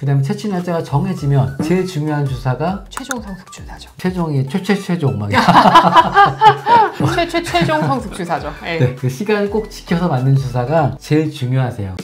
그 다음에 채취 날짜가 정해지면 제일 중요한 주사가 최종 성숙 주사죠. 최종이 최종 막 최종 성숙 주사죠. 네. 네, 그 시간을 꼭 지켜서 맞는 주사가 제일 중요하세요.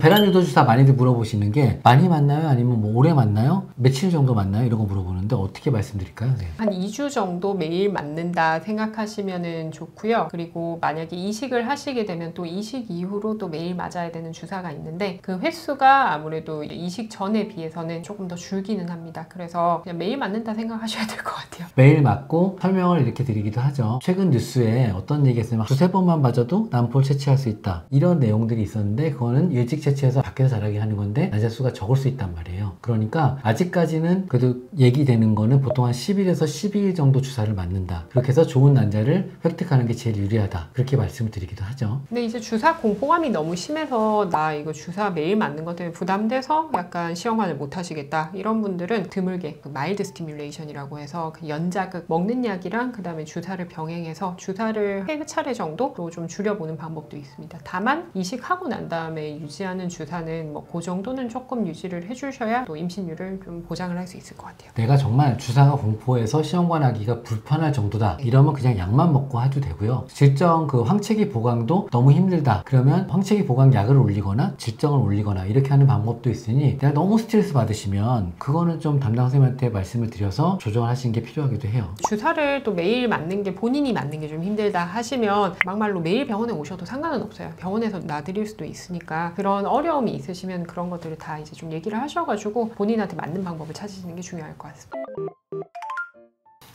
배란 유도 주사 많이들 물어보시는 게 많이 맞나요? 아니면 뭐 오래 맞나요? 며칠 정도 맞나요? 이런 거 물어보는데 어떻게 말씀드릴까요? 네. 한 2주 정도 매일 맞는다 생각하시면 좋고요. 그리고 만약에 이식을 하시게 되면 또 이식 이후로 또 매일 맞아야 되는 주사가 있는데 그 횟수가 아무래도 이식 전에 비해서는 조금 더 줄기는 합니다. 그래서 그냥 매일 맞는다 생각하셔야 될 것 같아요. 매일 맞고 설명을 이렇게 드리기도 하죠. 최근 뉴스에 어떤 얘기가 있으면 두세 번만 맞아도 난포를 채취할 수 있다. 이런 내용들이 있었는데 그거는 일찍 채취해서 밖에서 자라게 하는 건데 난자 수가 적을 수 있단 말이에요. 그러니까 아직까지는 그래도 얘기되는 거는 보통 한 10일에서 12일 정도 주사를 맞는다. 그렇게 해서 좋은 난자를 획득하는 게 제일 유리하다. 그렇게 말씀을 드리기도 하죠. 근데 이제 주사 공포감이 너무 심해서 나 이거 주사 매일 맞는 것 때문에 부담돼서 약간 시험관을 못 하시겠다. 이런 분들은 드물게 그 마일드 스티뮬레이션이라고 해서 그 연자극 먹는 약이랑 그 다음에 주사를 병행해서 주사를 3차례 정도로 좀 줄여보는 방법도 있습니다. 다만 이식하고 난 다음에 유지하는 주사는 뭐 그 정도는 조금 유지를 해주셔야 또 임신율을 좀 보장을 할 수 있을 것 같아요. 내가 정말 주사가 공포해서 시험관 하기가 불편할 정도다. 이러면 그냥 약만 먹고 해도 되고요. 질정 그 황체기 보강도 너무 힘들다. 그러면 황체기 보강 약을 올리거나 질정을 올리거나 이렇게 하는 방법도 있으니 내가 너무 스트레스 받으시면 그거는 좀 담당 선생님한테 말씀을 드려서 조정하시는 게 필요하기도 해요. 주사를 또 매일 맞는 게 본인이 맞는 게 좀 힘들다 하시면 막말로 매일 병원에 오셔도 상관은 없어요. 병원에서 놔드릴 수도 있으니까 그런 어려움이 있으시면 그런 것들을 다 이제 좀 얘기를 하셔가지고 본인한테 맞는 방법을 찾으시는 게 중요할 것 같습니다.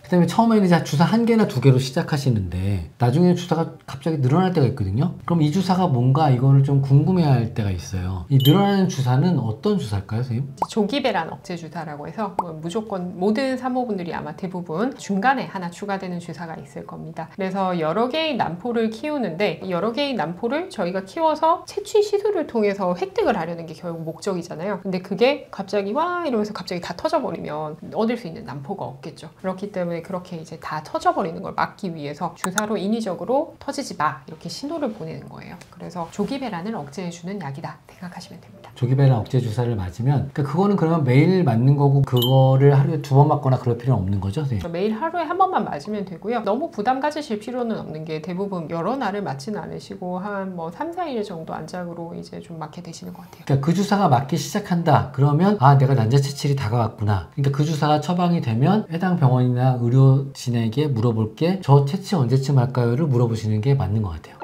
그 다음에 처음에는 이제 주사 1개나 2개로 시작하시는데 나중에 주사가 갑자기 늘어날 때가 있거든요. 그럼 이 주사가 뭔가 이거를 좀 궁금해할 때가 있어요. 이 늘어나는 주사는 어떤 주사일까요, 선생님? 조기배란 억제 주사라고 해서 무조건 모든 산모분들이 아마 대부분 중간에 하나 추가되는 주사가 있을 겁니다. 그래서 여러 개의 난포를 키우는데 여러 개의 난포를 저희가 키워서 채취 시술을 통해서 획득을 하려는 게 결국 목적이잖아요. 근데 그게 갑자기 와 이러면서 갑자기 다 터져버리면 얻을 수 있는 난포가 없겠죠. 그렇기 때문에 그렇게 이제 다 터져버리는 걸 막기 위해서 주사로 인위적으로 터지지 마 이렇게 신호를 보내는 거예요. 그래서 조기배란을 억제해주는 약이다 생각하시면 됩니다. 조기배란 억제 주사를 맞으면 그거는 그러면 매일 맞는 거고 그거를 하루에 2번 맞거나 그럴 필요는 없는 거죠? 선생님? 매일 하루에 한 번만 맞으면 되고요. 너무 부담 가지실 필요는 없는 게 대부분 여러 날을 맞지는 않으시고 한 뭐 3, 4일 정도 안짝으로 이제 좀 맞게 되시는 것 같아요. 그러니까 그 주사가 맞기 시작한다. 그러면 아 내가 난자 채취일이 다가왔구나. 그러니까 그 주사가 처방이 되면 해당 병원이나 의료진에게 물어볼 게 저 채취 언제쯤 할까요를 물어보시는 게 맞는 것 같아요.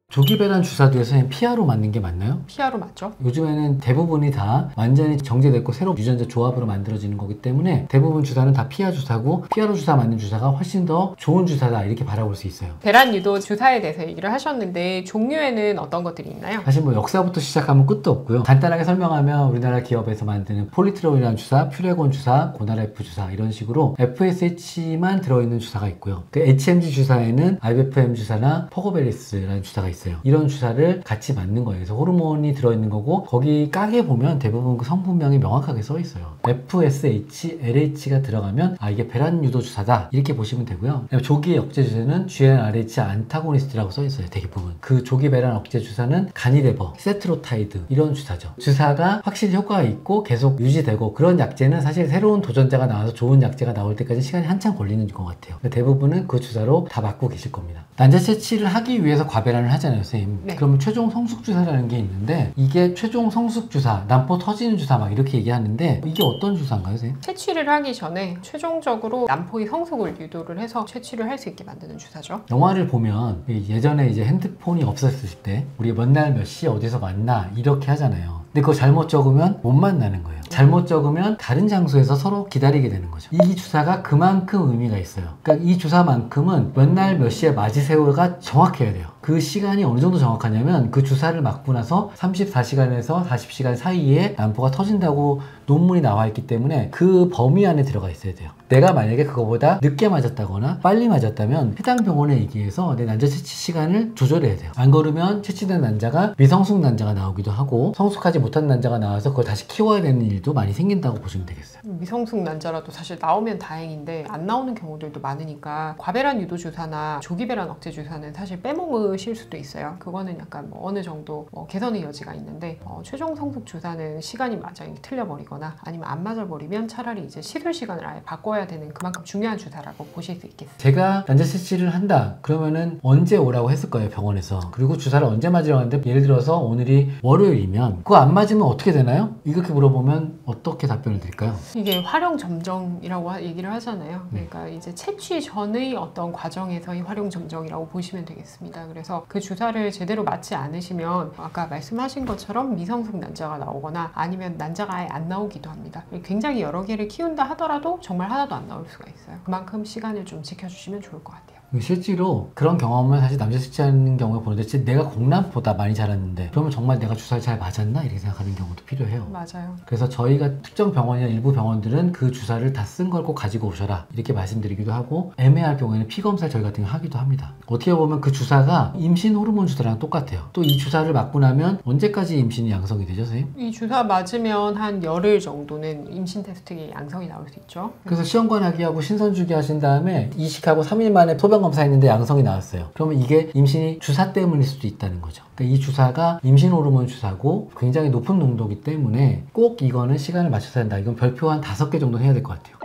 조기배란 주사도 선생님 피하로 맞는 게 맞나요? 피하로 맞죠? 요즘에는 대부분이 다 완전히 정제됐고 새로 유전자 조합으로 만들어지는 거기 때문에 대부분 주사는 다 피하 주사고 피하로 주사 맞는 주사가 훨씬 더 좋은 주사다 이렇게 바라볼 수 있어요. 배란 유도 주사에 대해서 얘기를 하셨는데 종류에는 어떤 것들이 있나요? 사실 뭐 역사부터 시작하면 끝도 없고요. 간단하게 설명하면 우리나라 기업에서 만드는 폴리트롤이라는 주사, 퓨레곤 주사, 고나라F 주사 이런 식으로 FSH만 들어있는 주사가 있고요. 그 HMG 주사에는 IFM 주사나 포고베리스라는 주사가 있어요. 이런 주사를 같이 맞는 거예요. 그래서 호르몬이 들어있는 거고 거기 깍에 보면 대부분 그 성분명이 명확하게 써 있어요. FSH, LH가 들어가면 아 이게 배란 유도 주사다 이렇게 보시면 되고요. 조기 억제 주사는 GnRH 안타고니스트라고 써 있어요. 대부분 그 조기 배란 억제 주사는 가니레버, 세트로타이드 이런 주사죠. 주사가 확실히 효과가 있고 계속 유지되고 그런 약제는 사실 새로운 도전자가 나와서 좋은 약제가 나올 때까지 시간이 한참 걸리는 것 같아요. 대부분은 그 주사로 다 맞고 계실 겁니다. 난자 채취를 하기 위해서 과배란을 하잖아요, 선생님. 네. 그러면 최종 성숙 주사라는 게 있는데 이게 최종 성숙 주사, 난포 터지는 주사 막 이렇게 얘기하는데 이게 어떤 주사인가요, 선생님? 채취를 하기 전에 최종적으로 난포의 성숙을 유도를 해서 채취를 할 수 있게 만드는 주사죠. 영화를 보면 예전에 이제 핸드폰이 없었을 때 우리 몇 날 몇 시 어디서 만나 이렇게 하잖아요. 근데 그거 잘못 적으면 못 만나는 거예요. 잘못 적으면 다른 장소에서 서로 기다리게 되는 거죠. 이 주사가 그만큼 의미가 있어요. 그러니까 이 주사만큼은 몇 날 몇 시에 맞이세요가 정확해야 돼요. 그 시간이 어느 정도 정확하냐면 그 주사를 맞고 나서 34시간에서 40시간 사이에 난포가 터진다고 논문이 나와 있기 때문에 그 범위 안에 들어가 있어야 돼요. 내가 만약에 그거보다 늦게 맞았다거나 빨리 맞았다면 해당 병원에 얘기해서 내 난자 채취 시간을 조절해야 돼요. 안 그러면 채취된 난자가 미성숙 난자가 나오기도 하고 성숙하지 못한 난자가 나와서 그걸 다시 키워야 되는 일도 많이 생긴다고 보시면 되겠어요. 미성숙 난자라도 사실 나오면 다행인데 안 나오는 경우들도 많으니까 과배란 유도 주사나 조기배란 억제 주사는 사실 빼먹으실 수도 있어요. 그거는 약간 뭐 어느 정도 개선의 여지가 있는데 최종 성숙 주사는 시간이 맞아요. 틀려버리거나 아니면 안 맞아버리면 차라리 이제 시술 시간을 아예 바꿔야 되는 그만큼 중요한 주사라고 보실 수 있겠어요. 제가 난자 채취를 한다 그러면은 언제 오라고 했을 거예요, 병원에서. 그리고 주사를 언제 맞으라고 하는데 예를 들어서 오늘이 월요일이면 그거 안 맞으면 어떻게 되나요? 이렇게 물어보면 어떻게 답변을 드릴까요? 이게 활용 점정이라고 얘기를 하잖아요. 그러니까 이제 채취 전의 어떤 과정에서의 활용 점정이라고 보시면 되겠습니다. 그래서 그 주사를 제대로 맞지 않으시면 아까 말씀하신 것처럼 미성숙 난자가 나오거나 아니면 난자가 아예 안 나오기도 합니다. 굉장히 여러 개를 키운다 하더라도 정말 하나도 안 나올 수가 있어요. 그만큼 시간을 좀 지켜주시면 좋을 것 같아요. 실제로 그런 경험을 사실 남자 채취하는 경우에 보는데 진짜 내가 공남보다 많이 자랐는데 그러면 정말 내가 주사를 잘 맞았나? 이렇게 생각하는 경우도 필요해요. 맞아요. 그래서 저희가 특정 병원이나 일부 병원들은 그 주사를 다 쓴 걸 꼭 가지고 오셔라 이렇게 말씀드리기도 하고 애매할 경우에는 피 검사를 저희 같은 경우 하기도 합니다. 어떻게 보면 그 주사가 임신 호르몬 주사랑 똑같아요. 또 이 주사를 맞고 나면 언제까지 임신이 양성이 되죠, 선생님? 이 주사 맞으면 한 열흘 정도는 임신 테스트에 양성이 나올 수 있죠. 그래서 시험관하기하고 신선주기 하신 다음에 이식하고 3일 만에 소변 검사했는데 양성이 나왔어요. 그러면 이게 임신이 주사 때문일 수도 있다는 거죠. 그러니까 이 주사가 임신 호르몬 주사고 굉장히 높은 농도이기 때문에 꼭 이거는 시간을 맞춰서 한다. 이건 별표 한 5개 정도 해야 될 것 같아요.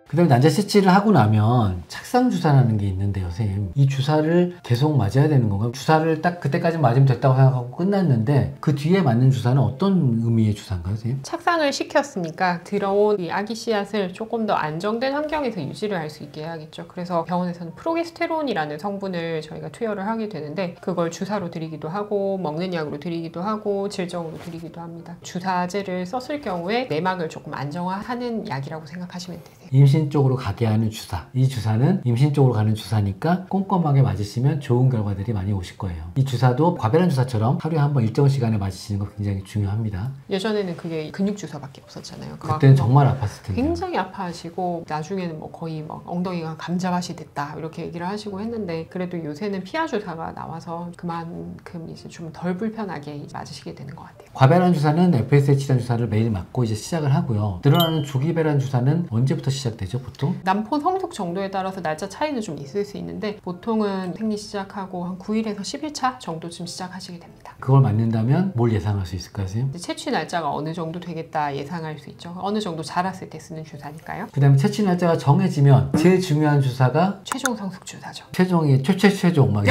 그 다음에 난자 채취를 하고 나면 착상 주사라는 게 있는데요, 선생님. 이 주사를 계속 맞아야 되는 건가요? 주사를 딱 그때까지 맞으면 됐다고 생각하고 끝났는데 그 뒤에 맞는 주사는 어떤 의미의 주사인가요, 선생님? 착상을 시켰으니까 들어온 이 아기 씨앗을 조금 더 안정된 환경에서 유지를 할 수 있게 해야겠죠. 그래서 병원에서는 프로게스테론이라는 성분을 저희가 투여를 하게 되는데 그걸 주사로 드리기도 하고 먹는 약으로 드리기도 하고 질정으로 드리기도 합니다. 주사제를 썼을 경우에 내막을 조금 안정화하는 약이라고 생각하시면 되세요. 임신 쪽으로 가게 하는 주사. 이 주사는 임신 쪽으로 가는 주사니까 꼼꼼하게 맞으시면 좋은 결과들이 많이 오실 거예요. 이 주사도 과배란 주사처럼 하루에 한 번 일정 시간에 맞으시는 거 굉장히 중요합니다. 예전에는 그게 근육 주사밖에 없었잖아요. 그때는 정말 아팠을 텐데. 굉장히 아파하시고 나중에는 뭐 거의 막 엉덩이가 감자밭이 됐다 이렇게 얘기를 하시고 했는데 그래도 요새는 피하 주사가 나와서 그만큼 이제 좀 덜 불편하게 맞으시게 되는 것 같아요. 과배란 주사는 FSH 주사를 매일 맞고 이제 시작을 하고요. 늘어나는 조기배란 주사는 언제부터 시작되죠, 보통? 남포 성숙 정도에 따라서 날짜 차이는 좀 있을 수 있는데 보통은 생리 시작하고 한 9일에서 10일차 정도쯤 시작하시게 됩니다. 그걸 맞는다면 뭘 예상할 수 있을까요, 선생님? 채취 날짜가 어느 정도 되겠다 예상할 수 있죠. 어느 정도 자랐을 때 쓰는 주사니까요. 그 다음에 채취 날짜가 정해지면 제일 중요한 주사가 최종 성숙 주사죠. 최종이 최종 막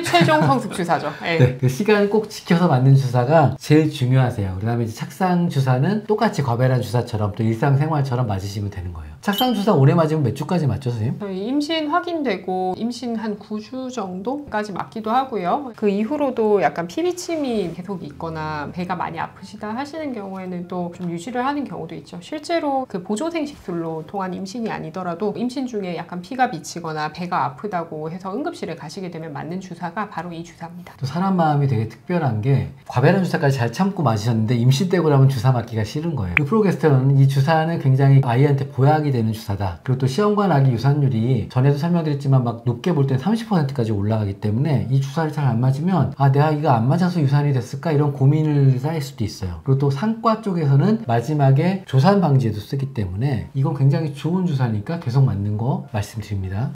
최종 성숙 주사죠. 네. 네, 그 시간을 꼭 지켜서 맞는 주사가 제일 중요하세요. 그 다음에 이제 착상 주사는 똑같이 과배란 주사처럼 또 일상생활처럼 맞으시면 되는 거예요. 착상 주사 오래 맞으면 몇 주까지 맞죠, 선생님? 저희 임신 확인되고 임신 한 9주 정도까지 맞기도 하고요. 그 이후로도 약간 피비침이 계속 있거나 배가 많이 아프시다 하시는 경우에는 또 좀 유지를 하는 경우도 있죠. 실제로 그 보조생식술로 통한 임신이 아니더라도 임신 중에 약간 피가 비치거나 배가 아프다고 해서 응급실에 가시게 되면 맞는 주사가 바로 이 주사입니다. 또 사람 마음이 되게 특별한 게 과배란 주사까지 잘 참고 맞으셨는데 임신되고 나면 주사 맞기가 싫은 거예요. 그 프로게스테론은 이 주사는 굉장히 아이한테 보약이 되는 주사다. 그리고 또 시험관 아기 유산율이 전에도 설명드렸지만 막 높게 볼 때는 30%까지 올라가기 때문에 이 주사를 잘 안 맞으면 아 내가 이거 안 맞아서 유산이 됐을까 이런 고민을 쌓일 수도 있어요. 그리고 또 상과 쪽에서는 마지막에 조산 방지에도 쓰기 때문에 이건 굉장히 좋은 주사니까 계속 맞는 거 말씀드립니다.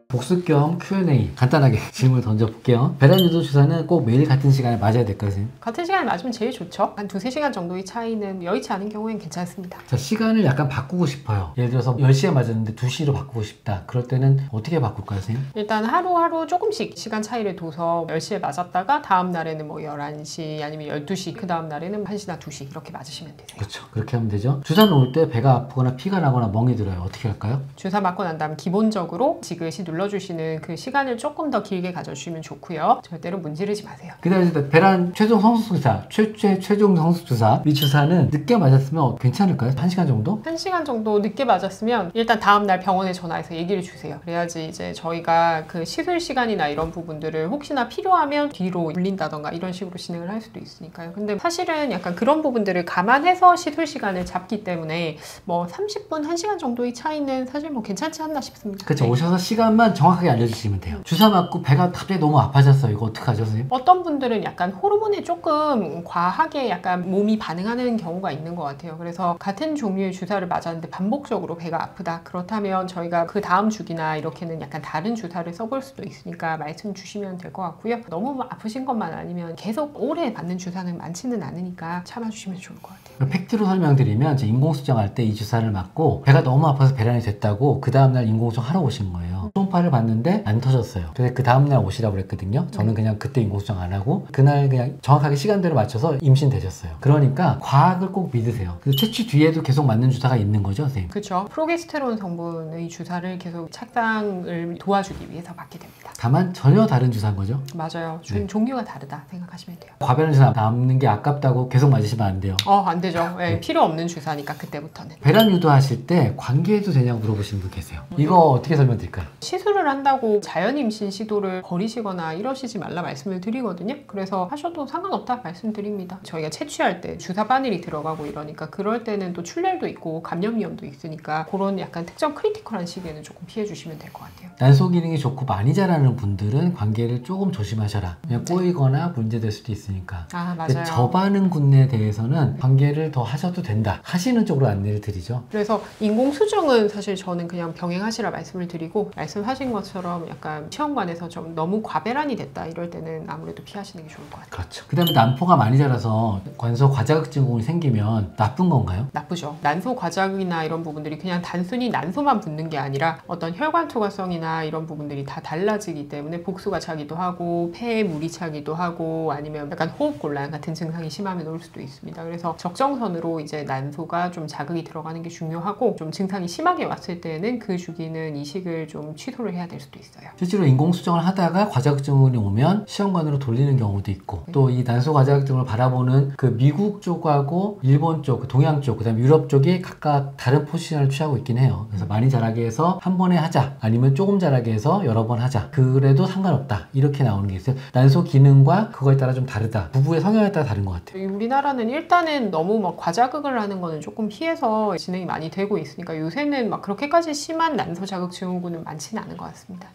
복습 겸 Q&A 간단하게 질문을 던져볼게요. 배란 유도 주사는 꼭 매일 같은 시간에 맞아야 될까요, 선생님? 같은 시간에 맞으면 제일 좋죠. 한 2-3시간 정도의 차이는 여의치 않은 경우엔 괜찮습니다. 자, 시간을 약간 바꾸고 싶어요. 예를 들어서 10시에 맞았는데 2시로 바꾸고 싶다. 그럴 때는 어떻게 바꿀까요, 선생님? 일단 하루하루 조금씩 시간 차이를 둬서 10시에 맞았다가 다음 날에는 뭐 11시 아니면 12시 그 다음 날에는 1시나 2시 이렇게 맞으시면 되세요. 그렇죠. 그렇게 하면 되죠. 주사 놓을 때 배가 아프거나 피가 나거나 멍이 들어요. 어떻게 할까요? 주사 맞고 난 다음 기본적으로 지그시 눌러주시는 그 시간을 조금 더 길게 가져주시면 좋고요. 절대로 문지르지 마세요. 그 다음에 배란 최종 성숙 주사, 최종 성숙 주사 이 주사는 늦게 맞았으면 괜찮을까요? 1시간 정도? 1시간 정도 늦게 맞았으면 일단 다음 날 병원에 전화해서 얘기를 주세요. 그래야지 이제 저희가 그 시술 시간이나 이런 부분들을 혹시나 필요하면 뒤로 물린다던가 이런 식으로 진행을 할 수도 있으니까요. 근데 사실은 약간 그런 부분들을 감안해서 시술 시간을 잡기 때문에 뭐 30분, 1시간 정도의 차이는 사실 뭐 괜찮지 않나 싶습니다. 그렇죠. 네. 오셔서 시간만 이유만 정확하게 알려주시면 돼요. 주사 맞고 배가 갑자기 너무 아파졌어요. 이거 어떡하죠, 선생님? 어떤 분들은 약간 호르몬에 조금 과하게 약간 몸이 반응하는 경우가 있는 것 같아요. 그래서 같은 종류의 주사를 맞았는데 반복적으로 배가 아프다. 그렇다면 저희가 그 다음 주기나 이렇게는 약간 다른 주사를 써볼 수도 있으니까 말씀 주시면 될 것 같고요. 너무 아프신 것만 아니면 계속 오래 맞는 주사는 많지는 않으니까 참아주시면 좋을 것 같아요. 팩트로 설명드리면 인공수정할 때 이 주사를 맞고 배가 너무 아파서 배란이 됐다고 그 다음날 인공수정 하러 오신 거예요. 초음파를 봤는데 안 터졌어요. 그래서 그 다음날 오시라고 그랬거든요. 저는 그냥 그때 인공수정 안 하고 그날 그냥 정확하게 시간대로 맞춰서 임신되셨어요. 그러니까 과학을 꼭 믿으세요. 채취 뒤에도 계속 맞는 주사가 있는 거죠, 선생님? 그렇죠. 프로게스테론 성분의 주사를 계속 착상을 도와주기 위해서 받게 됩니다. 다만 전혀 다른 주사인 거죠? 맞아요. 네. 종류가 다르다 생각하시면 돼요. 과배란 주사 남는 게 아깝다고 계속 맞으시면 안 돼요. 안 되죠. 네, 필요 없는 주사니까 그때부터는. 배란 유도하실 때 관계해도 되냐고 물어보시는 분 계세요. 이거 어떻게 설명드릴까요? 시술을 한다고 자연 임신 시도를 버리시거나 이러시지 말라 말씀을 드리거든요. 그래서 하셔도 상관없다 말씀드립니다. 저희가 채취할 때 주사 바늘이 들어가고 이러니까 그럴 때는 또 출혈도 있고 감염 위험도 있으니까 그런 약간 특정 크리티컬한 시기에는 조금 피해 주시면 될 것 같아요. 난소 기능이 좋고 많이 자라는 분들은 관계를 조금 조심하셔라. 그냥 꼬이거나 문제될 수도 있으니까. 맞아요. 저반응 군내에 대해서는 관계를 더 하셔도 된다. 하시는 쪽으로 안내를 드리죠. 그래서 인공수정은 사실 저는 그냥 병행하시라 말씀을 드리고 말씀하신 것처럼 약간 시험관에서 좀 너무 과배란이 됐다 이럴 때는 아무래도 피하시는 게 좋을 것 같아요. 그렇죠. 그 다음에 난포가 많이 자라서 관소 과자극 증후군이 생기면 나쁜 건가요? 나쁘죠. 난소 과자극이나 이런 부분들이 그냥 단순히 난소만 붙는 게 아니라 어떤 혈관 투과성이나 이런 부분들이 다 달라지기 때문에 복수가 차기도 하고 폐에 물이 차기도 하고 아니면 약간 호흡곤란 같은 증상이 심하면 올 수도 있습니다. 그래서 적정선으로 이제 난소가 좀 자극이 들어가는 게 중요하고 좀 증상이 심하게 왔을 때는 그 주기는 이식을 좀 취소를 해야 될 수도 있어요. 실제로 인공수정을 하다가 과자극 증후군이 오면 시험관으로 돌리는 경우도 있고 또 이 난소 과자극 증후군을 바라보는 그 미국 쪽하고 일본 쪽, 동양 쪽, 그 다음에 유럽 쪽이 각각 다른 포지션을 취하고 있긴 해요. 그래서 많이 자라게 해서 한 번에 하자 아니면 조금 자라게 해서 여러 번 하자 그래도 상관없다 이렇게 나오는 게 있어요. 난소 기능과 그거에 따라 좀 다르다. 부부의 성향에 따라 다른 것 같아요. 우리나라는 일단은 너무 막 과자극을 하는 거는 조금 피해서 진행이 많이 되고 있으니까 요새는 막 그렇게까지 심한 난소 자극 증후군은 많지는 않은 것 같습니다.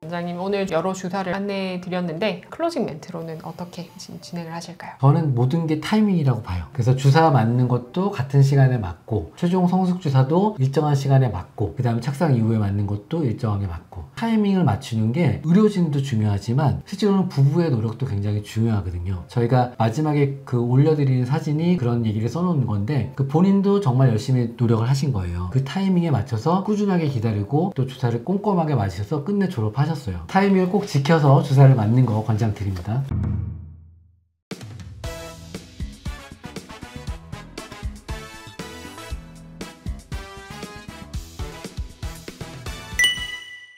원장님 오늘 여러 주사를 안내해 드렸는데 클로징 멘트로는 어떻게 진행을 하실까요? 저는 모든 게 타이밍이라고 봐요. 그래서 주사 맞는 것도 같은 시간에 맞고 최종 성숙 주사도 일정한 시간에 맞고 그 다음에 착상 이후에 맞는 것도 일정하게 맞고 타이밍을 맞추는 게 의료진도 중요하지만 실제로는 부부의 노력도 굉장히 중요하거든요. 저희가 마지막에 그 올려드리는 사진이 그런 얘기를 써놓은 건데 그 본인도 정말 열심히 노력을 하신 거예요. 그 타이밍에 맞춰서 꾸준하게 기다리고 또 주사를 꼼꼼하게 맞으셔서 끝내 졸업하셨어요. 타이밍을 꼭 지켜서 주사를 맞는 거 권장드립니다.